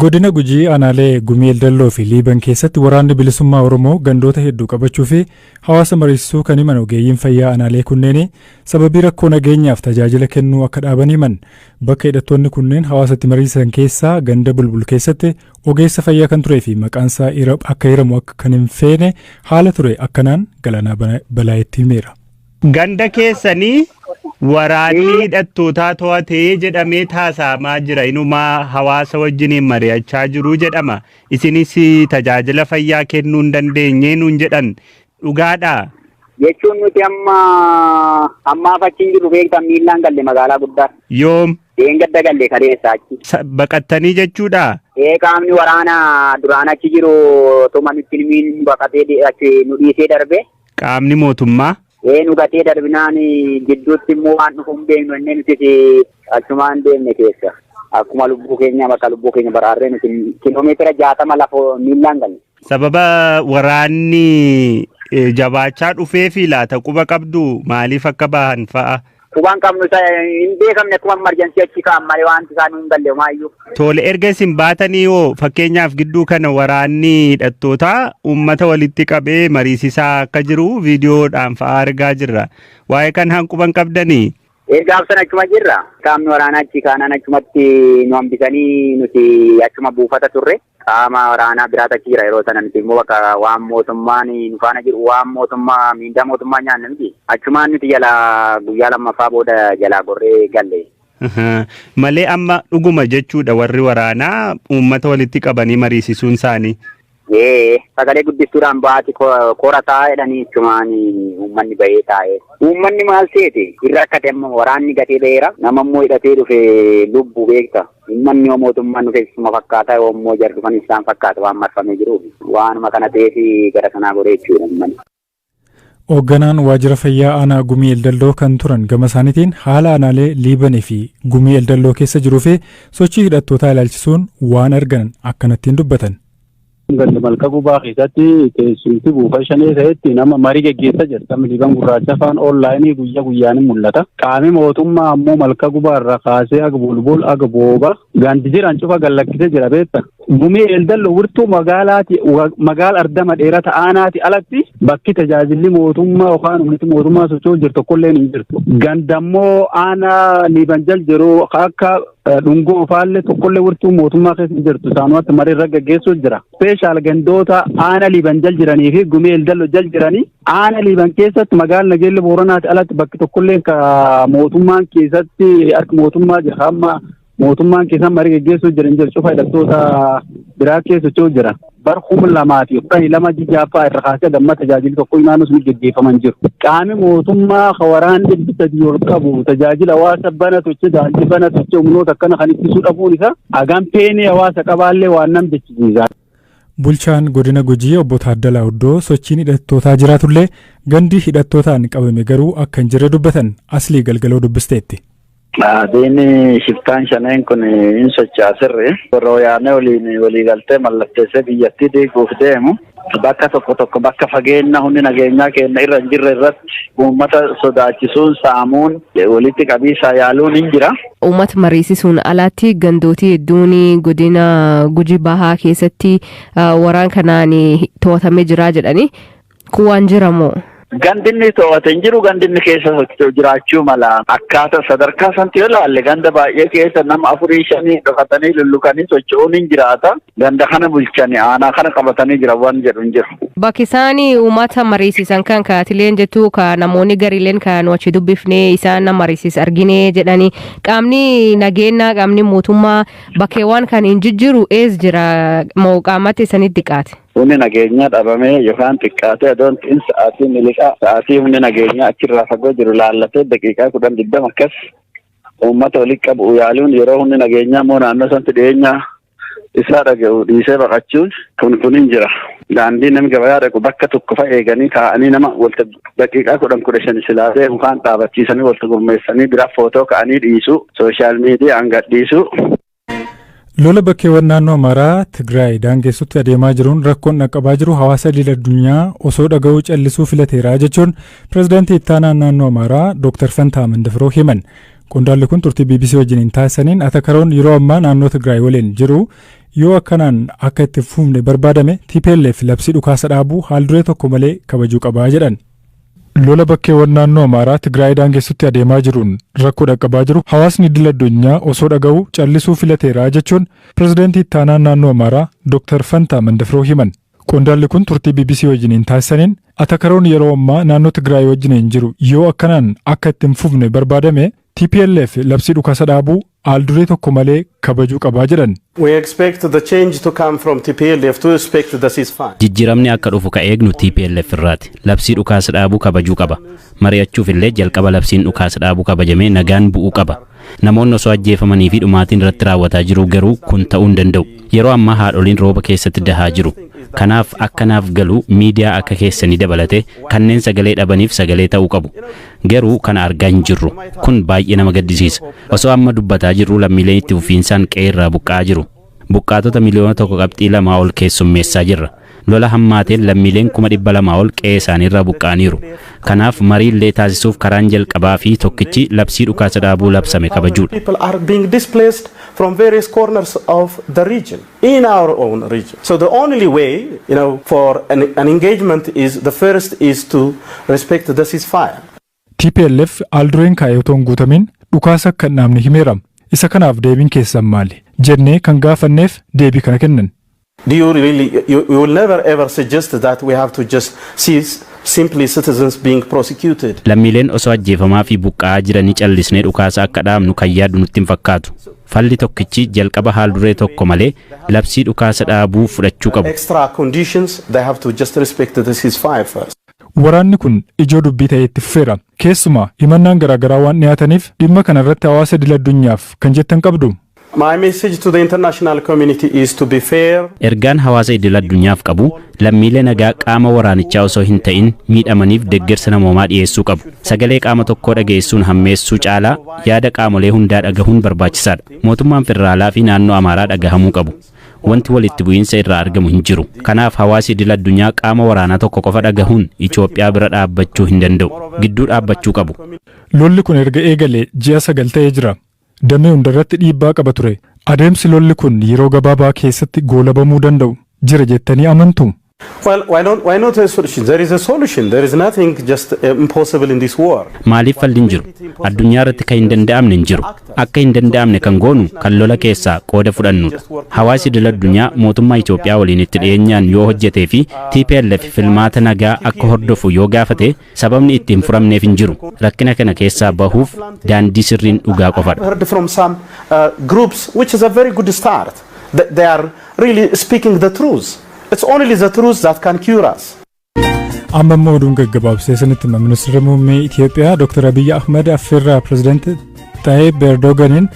Godina Gujii aanaalee Gumii Eldalloo fi Liiban keessatti waraanni bilisummaa Oromoo gandoota hedduu qabachuu fi hawaasa mariisisuu kan himan ogeeyyiin fayyaa aanaalee kunneen sababii rakkoo nageenyaaf tajaajila kennuu akka dhaaban himan. Bakka hidhattoonni kunneen hawaasatti mariisan keessaa ganda Bulbul keessatti ogeessa fayyaa kan turee fi maqaansaa akka hiramu akka kan hin feene haala ture akkanaan Galanaa Balaayetti himeera. Ganda keessanii waraanni hidhattootaa to'atee jedhamee taasifamaa jira. Inumaa hawaasa wajjiniin mari'achaa jiru jedhama. Isinis tajaajila fayyaa kennuu hin dandeenye nuun jedhan dhugaadha. Jechuun nuti ammaaf achiin jiru beektan miillaan galle magaalaa guddaa. Yoom? Gadda galle kaleessa achi. Baqattanii jechuudha? Qaamni waraanaa duraan achi jiru tuma nutti miin baqatee achi nu dhiisee darbe. Qaamni mootummaa? Nu gatee darbinaan gidduutti immoo waan dhufu hin beeknu inni nuti achumaan deemne keessa. Akkuma lubbuu keenya bakka lubbuu keenya baraarree nuti kiiloomeetira 60 lafa miillaan galle. Sababa waraanni jabaachaa dhufee fi laata quba qabdu maaliif akka bahan fa'a? Qubaan qabnu hin beekamne akkuma emerjensii achi ka'an malee wanti isaan hin galle maayyuu. Tole erga isin baatanii hoo fakkeenyaaf gidduu kana waraanni hidhattootaa uummata walitti qabee mariisisaa akka jiru viidiyoodhaan fa'aa argaa jirra. Waa'ee kan quban qabdanii? Gaafsan achuma jirra. Qaamni waraanaa achi kaanaan achumatti nu hambisanii nuti achuma buufata turre. Qaama waraanaa biraata achi jira yeroo sana nuti immoo bakka waan mootummaan nu faana jiru waan mootummaa miindaa mootummaa nyaanne miti. Achumaan nuti jala guyyaa lammaffaa booda jalaa gorree galle. Malee amma dhuguma jechuudha warri waraanaa uummata walitti qabanii mariisisuun isaanii. Sagalee guddistuudhaan baati kora taa'edhanii achumaan uummanni bahee taa'e. Uummanni maal seete irra akkate amma waraanni gatee ba'eera. Nama immoo hidhatee dhufe lubbuu beekta. Uummanni yoo mootummaan nu keessuma fakkaata yoo immoo jardufan isaan fakkaata waan marfamee jiruuf waanuma kana ta'eefi gara sanaa godhee jechuudha uummanni. Hoogganaan waajjira fayyaa aanaa Gumii Eldalloo kan turan gama isaaniitiin haala aanaalee Liibanii fi Gumii Eldalloo keessa jiruu fi sochii hidhattootaa ilaalchisuun waan argan akkanattiin dubbatan. Ganda malka gubaa keessatti teessumti buufata shanee ta'etti nama marii geggeessaa jirta. Liiban gurraacha afaan onlaayinii guyyaa guyyaan mul'ata. Qaamni mootummaa ammoo malka gubaa irraa kaasee aga bulbul aga booba gandi jiran cufa gallakkisee jira beekta. Gumii Eldalloo wirtuu magaala ardama dheerata aanaati alatti bakki tajaajilli mootummaa yookaan humniti mootummaa socho'u jirtu tokkollee hin jirtu. Gandammoo aanaa Liiban jal jiru akka dhungoo ofaallee tokkollee wirtuu mootummaa keessa hin jirtu. Isaanumatti marii irra gaggeessuu jira. Speeshaal gandoota aana Liiban jal jiranii fi Gumii Eldalloo jal jiranii aana Liiban keessatti magaala Nageelle Booranaati alatti bakki tokkollee mootummaan keessatti harka mootummaa jira. Amma mootummaan keessan marii gaggeessuu jiran jiru cufa hidhattoota biraa keessa socho'u jira. Bar 2012 jijjaaffaa irra kaasee damma tajaajilli tokko naannoo sun gaggeeffaman jiru. Qaamni mootummaa waraanni bittatti ol qabu tajaajila hawaasa bana tochee daandii bana tochee humnoota akkana kan ittisuu dhabuun isaa hagam peenii hawaasa qabaallee waan nam jechisiisa. Bulchaan godina Gujii obbo Taaddalaa Oddoo sochiin hidhattootaa jiraatullee gandi hidhattootaan qabame garuu akka hin jirre dubbatan Aslii Galgaloo dubbisteetti. Diinni shiftaan shaneen kun hin socho'asirre rooyaanee walii galtee mallatteessee biyyattii diiguuf deemu bakka tokko bakka fageenya hundi nageenyaa keenya irra hin jirre irratti uummata sodaachisuun saamuun walitti qabiisaa yaaluun hin jira. Uummata mariisisuun alaatti gandootii hedduun godina Gujii Bahaa keessatti waraan kanaan to'atamee jira jedhanii kuwaan jiramoo? Gandinni to'ate hin jiru. Gandinni keessa jiraachuu mala akkaataa sadarkaa sanatti yoo ilaalle ganda baay'ee keessa nama 4-5 dhokatanii lullukanii socho'uun hin jiraata. Ganda kana bulchanii aanaa kana qabatanii jira waan jedhu hin jiru. Bakki isaan uummata mariisisan kan kaatileen jettu ka namoonni gariileen kan wachi dubbifnee isaan nama mariisis argine jedhanii qaamni nageenyaa qaamni mootummaa bakkeewwan kan hin jijjiiru ees jira moo qaamatti isanitti dhiqaate? Humni nageenyaa dhabamee yookaan xiqqaatee adoon sa'aatii miliqaa sa'aatii humni nageenyaa achirraa fagoo jiru laallatee daqiiqaa 10-20 akkas uummata walitti qabu yaaluun yeroo humni nageenyaa immoo naannoo sanatti dhiyeenya isaa dhaga'u dhiisee baqachuun kun hin jira. Daandii namni gabayaa dhaqu bakka tokko fa'a eeganii kaa'anii nama walta daqiiqaa 10-15 silaatee mukaan dhaabachiisanii walta gurmeessanii bira footoo ka'anii dhiisu sooshaal miidiyaa gadhiisu. Lola bakkeewwan naannoo Amaaraa Tigraay daangessutti adeemaa jiruun rakkoon dhaqqabaa jiru hawaasa idil addunyaa osoo dhaga'uu callisuu filateera jechuun pirezidaantii ittaanaa naannoo Amaaraa Dr. Fantaa Mandafiroo himan. Qondaalli kun turtii BBC wajjiniin taasisaniin Atakaroon yeroo ammaa naannoo Tigraay waliin jiru yoo akkanaan akka itti fufne barbaadame TPLF labsii dhukaasa dhaabuu haalduree tokko malee kabajuu qabaa jedhan. Lola bakkeewwan naannoo Amaaraa Tigraay daangessutti adeemaa jiruun rakkoo dhaqqabaa jiru hawaasni idil addunyaa osoo dhaga'u callisuu filateera jechuun pirezidaantii ittaanaa naannoo Amaaraa Dr. Fantaa Mandafiroo himan. Qondaalli kun turtii BBC wajjiniin taasisaniin Atakaroon yeroo ammaa naannoo Tigraay wajjiniin jiru yoo akkanaan akka itti fufne barbaadame TPLF labsii dhukaasa dhaabuu haalduree tokko malee kabajuu qabaa jedhan. We expect the change to come from TPLF to respect the ceasefire. Jijjiiramni akka dhufu ka eegnu TPLF irraati. Labsii dhukaasa dhaabuu kabajuu qaba. Mari'achuuf illee jalqaba labsiin dhukaasa dhaabuu kabajamee nagaan bu'uu qaba. Namoonni osoo ajjeefamanii fi dhumaatiin irratti raawwataa jiru garuu kun ta'uu hin danda'u. Yeroo ammaa haadholiin rooba keessatti dahaa jiru. Kanaaf akkanaaf galu miidiyaa akka keessanii dabalate kanneen sagalee dhabaniif sagalee ta'uu qabu. Garuu kana argaa hin jirru. Kun baay'ee nama gaddisiisa. Osoo amma dubbataa jirru lammiileen itti fufiinsaan qe'ee irraa buqqa'aa jiru. Buqqaatota miliyoona 1.2 ol keessummeessaa jirra. Lola hammaateen lammiileen 200,000 ol qe'ee isaaniirraa buqqa'aniiru. Kanaaf marii illee taasisuuf karaan jalqabaa fi tokkichi labsii dhukaasa dhaabuu labsame kabajuudha. People are being displaced from various corners of the region, in our own region. So the only way, for an engagement is the first is to respect the ceasefire. TPLF haaldureen kaa'ee otoo hin guutamin dhukaasa akka hin dhaabne himeera. Isa kanaaf deebiin keessan maali? Jennee kan gaafanneef deebii kana kennan. Do you really, you will never ever suggest that we have to just see simply citizens being prosecuted? Lammiileen osoo ajjeefamaa fi buqqa'aa jiranii callisnee dhukaasa akka dhaabnu kan yaadu nutti hin fakkaatu. Falli tokkichi jalqaba haalduree tokko malee labsii dhukaasa dhaabuu fudhachuu qabu. Extra conditions, they have to just respect the ceasefire first. Waraanni kun ijoo dubbii ta'ee itti fufeera. Keessumaa himannaan garaagaraa waan dhiyaataniif dhimma kana irratti hawaasa idil addunyaaf kan jettan qabdu. My message to the international community is to be fair. Ergaan hawaasa idil addunyaaf qabu lammiilee nagaa qaama waraanichaa osoo hin ta'in miidhamaniif deeggarsa namoomaa dhiyeessuu qabu. Sagalee qaama tokkoo dhageessuun hammeessuu caalaa yaada qaamolee hundaa dhagahuun barbaachisaadha. Mootummaan federaalaa fi naannoo Amaaraa dhagahamuu qabu. Wanti walitti bu'iinsa irraa argamu hin jiru. Kanaaf hawaasi idil addunyaa qaama waraanaa tokko qofa dhagahuun Itoophiyaa bira dhaabbachuu hin danda'u. Gidduu dhaabbachuu qabu. Lolli kun erga eegalee ji'a 9 ta'ee jira. Damee hundarratti dhiibbaa qaba ture. Adeemsi lolli kun yeroo gabaabaa keessatti goolabamuu danda'u jira jettanii amantu. Well, why not a solution? There is a solution. There is nothing just impossible in this war. Maaliif falli hin jiru? Addunyaa irratti kan hin danda'amne hin jiru. Akka hin danda'amne kan goonu kan lola keessaa qooda fudhannudha. Hawaasi idil addunyaa mootummaa Itoophiyaa waliin itti dhiyeenyaan yoo hojjetee fi TPLF filmaata nagaa akka hordofu yoo gaafate sababni ittiin furamneef hin jiru. Rakkina kana keessaa bahuuf daandii sirriin dhugaa qofadha. I've heard from some groups, which is a very good start. They are really speaking the truth. It's only the truth that can cure us. Amma immoo oduun gaggabaabsee sanitti ministeera muummee Itoophiyaa Dr. Abiy Ahmed affeerraa pirezidaantii Tayyip Erdoganiin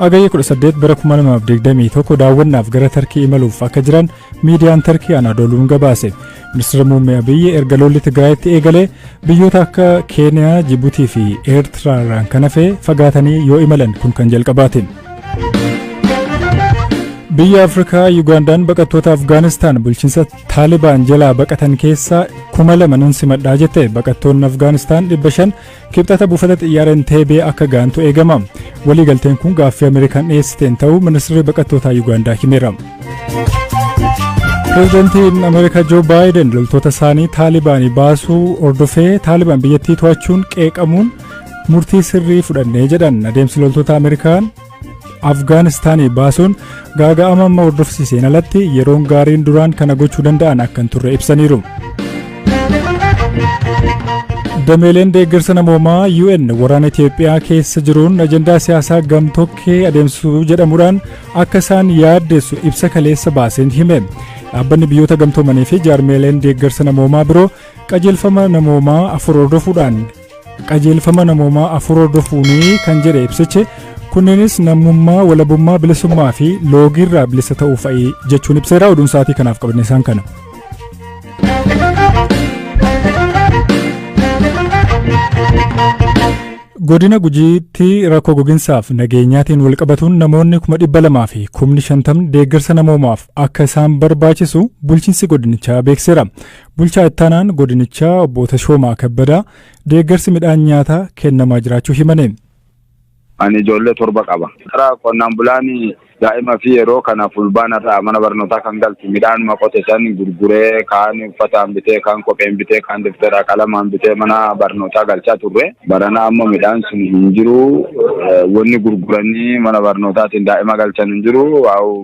agayya 18 bara 2021 daawwannaaf gara Tarkii imaluuf akka jiran miidiyaan Tarkii Anaadooluun gabaase. Ministeera muummee Abiy erga lolli Tigraayitti eegalee biyyoota akka Keeniyaa, Jibuutii fi Eertiraarraan kan hafe fagaatanii yoo imalan kun kan jalqabaate. Biyya Afrikaa Ugandaan baqattoota Afgaanistaan bulchiinsa Taalibaan jalaa baqatan keessaa 2,000 simadhaa jette. Baqattoonni Afgaanistaan 500 kibxata buufata xiyyaara Entebbe akka gaantu eegama. Waliigalteen kun gaaffii Ameerikaan dhiyeessiteen ta'uu ministeerri baqattootaa Ugaandaa himeera. Pireezidantiin Ameerikaa Joo Baayiden loltoota isaanii Taalibaanii baasuu hordofee Taalibaan biyyattii to'achuun qeeqamuun murtii sirrii fudhannee jedhan. Adeemsi loltoota Ameerikaan Afgaanistaanii baasuun gaaga'ama amma hordofsiiseen alatti yeroon gaariin duraan kana gochuu danda'an akka hin turre ibsaniiru. Dameeleen deeggarsa namoomaa UN waraana Itoophiyaa keessa jiruun ajandaa siyaasaa gamtokkee adeemsuu jedhamuudhaan akka isaan yaaddeessu ibsa kaleessa baaseen hime. Dhaabbanni biyyoota gamtoomanii fi jaarmeeleen deeggarsa namoomaa biroo qajeelfama namoomaa afur hordofuunii kan jedhe ibsichi kunneenis namummaa, walabummaa, bilisummaa fi loogiirraa bilisa ta'uu fa'i jechuun ibseera. Oduun sa'aatii kanaaf qabne isaan kana. Godina Gujiitti rakkoo gogiinsaaf nageenyaatiin wal qabatuun namoonni 200,000 fi 50,000 deeggarsa namoomaaf akka isaan barbaachisu bulchiinsi godinichaa beekseera. Bulchaa ittaanaan godinichaa obbo Tashoomaa Kabbadaa deeggarsi midhaan nyaataa kennamaa jiraachuu himane. ani ijoollee 7 qaba. Karaa qonnaan bulaanii daa'ima fi yeroo kana fulbaana irraa mana barnootaa kan galti midhaanuma qote san gurguree kaan uffataan bitee kaan kopheen bitee kaan deftara qalamaan bitee mana barnootaa galchaa turre. Barana amma midhaan sun hin jiru wanni gurguranii mana barnootaatiin daa'ima galchan hin jiru.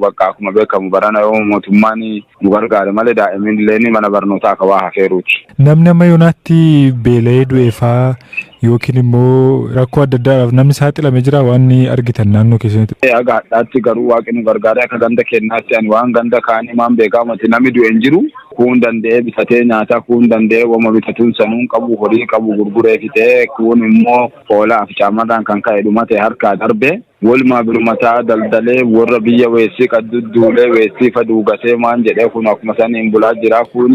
Bakka akkuma beekamu barana yoo mootummaan nu gargaare malee daa'imni illee mana barnootaa akka waa hafeeruuti. Namni amma yoonaatti beela'ee du'eefaa yookiin immoo rakkoo adda addaadhaaf namni saaxilame jira waan argitan naannoo keessatti. Aga hadhaatti garuu waaqni nu gargaaree akka ganda keenyaatti ani waan ganda kaanii maan beekamati namni du'e hin jiru. Kun danda'ee bitatee nyaataa kun danda'ee wama bitatuun sanuun qabu horii qabu gurguree fitee kun immoo hoolaa fi caamarraan kan ka'e dhumate harkaa darbe. Walumaa birmataa daldalee warra biyya weessii qaddudduulee weessii faduugatee maan jedhee kun akkuma saniin bulaa jira kun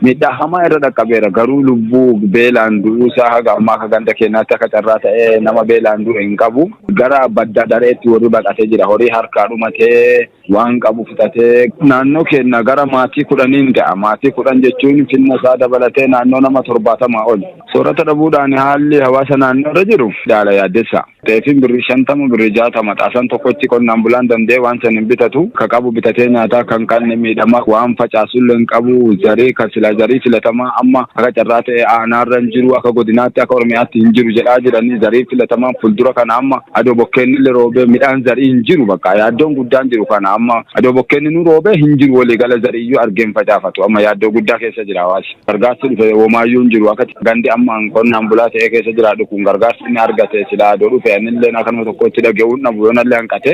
miidhaa hamaa irra dhaqqabeera garuu lubbuu beelaan du'uusaa haga ammaa akka ganda keenyaatti akka carraa ta'ee nama beelaan du'e hin qabu gara badda dareetti warri baqatee jira horii harkaa dhumatee waan qabu fitatee naannoo keenya gara maatii 10 ta'a maatii 10 jechuun finna isaa dabalatee naannoo nama 70 ol soorata dhabuudhaan haalli hawaasa naannoo irra jiru daala yaaddessa teefin birrii 50 birrii 60 maxaasan tokkotti qonnaan bulaan danda'e waan san hin bitatu ka qabu bitatee nyaataa kan kanne miidhama waan facaasullee hin qabu zarii kan sila zarii filatamaa amma akka carraa ta'e aanaarra hin jiru akka godinaatti akka oromiyaatti hin jiru jedhaa jiranii zarii filatamaan fuuldura kana amma adoo bokkeenni illee roobee midhaan zarii hin jiru bakka yaaddoon guddaan jiru kana amma adoo bokkeenni nu roobee hin jiru waliigala zariiyyuu argeen facaafatu amma yaaddoo guddaa keessa jira hawaasi gargaarsi dhufe womaayyuu hin jiru akka gandi amma qonnaan bulaa ta'ee keessa jiraadhu kun gargaarsi inni argate sila adoo dhufe anillee akkanuma tokkotti dhaga'uun nabuyoonallee hanqate.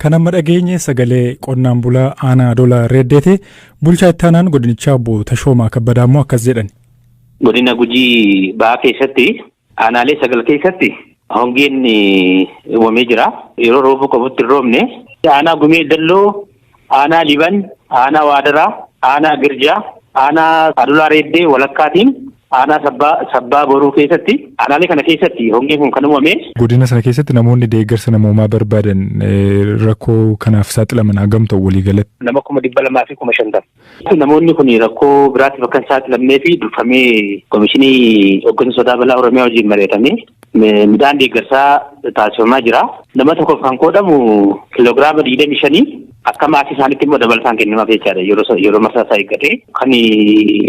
Kan amma dhageenye sagalee qonnaan bulaa aanaa Doolaa Reeddeeti bulchaa itti aanaan godinichaa obbo Tashoomaa Kabbadaa immoo akkas jedhan. Godina Gujii Bahaa keessatti aanaalee 9 keessatti hongeen uumamee jira. Yeroo roobuu qabutti roobne aanaa Gumee Dalloo, aanaa Liban, aanaa Waadaraa, aanaa Girjaa, aanaa Doolaa Reeddee walakkaatiin aanaa sabbaa boruu keessatti aanaalee kana keessatti hongeen kun kan uumame. Godina sana keessatti namoonni deeggarsa namoomaa barbaadan rakkoo kanaaf saaxilaman hagam ta'u waliigalatti. Nama 250. Namoonni kun rakkoo biraatiif akka hin saaxilamnee fi durfamee Komishinii Hooggansa Sodaa Balaa Oromiyaa wajjin mari'atamee midhaan deeggarsaa taasifamaa jira. Nama tokkoof kan qoodamu kiloogiraama 25 akka maatii isaaniitti immoo dabalataan kennamaa jechaadha yeroo masaa isaa eeggatee kan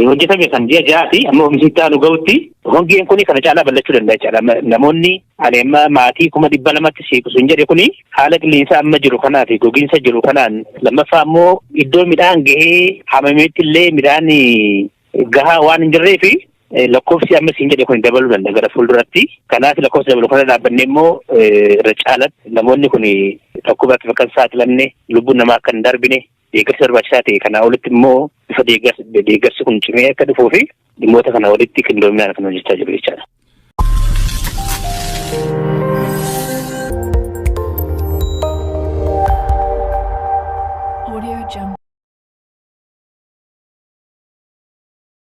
hojjetame kan ji'a ja'aati amma oomishni aanu ga'utti hongeen kun kana caalaa bal'achuu danda'a jechaadha. Namoonni ani amma maatii 200 siiqsu hin jedhe kuni haala qilleensa amma jiru kanaa fi gogiinsa jiru kanaan lammaffaa immoo iddoo midhaan gahee hamameetti illee midhaan gahaa waan hin jirree fi lakkoofsi amma siin jedhe kun dabaluu danda'a gara fuulduratti. Kanaaf lakkoofsi dabalu kana dhaabbannee immoo irra caalatti namoonni kun dhukkubaatti bakka hin saaxilamne lubbuun namaa akka hin darbine deeggarsa barbaachisaa ta'e kanaa olitti immoo bifa deeggarsi kun cimee akka dhufuu fi dhimmoota kana walitti qindoominaan kan hojjechaa jiru jechaadha.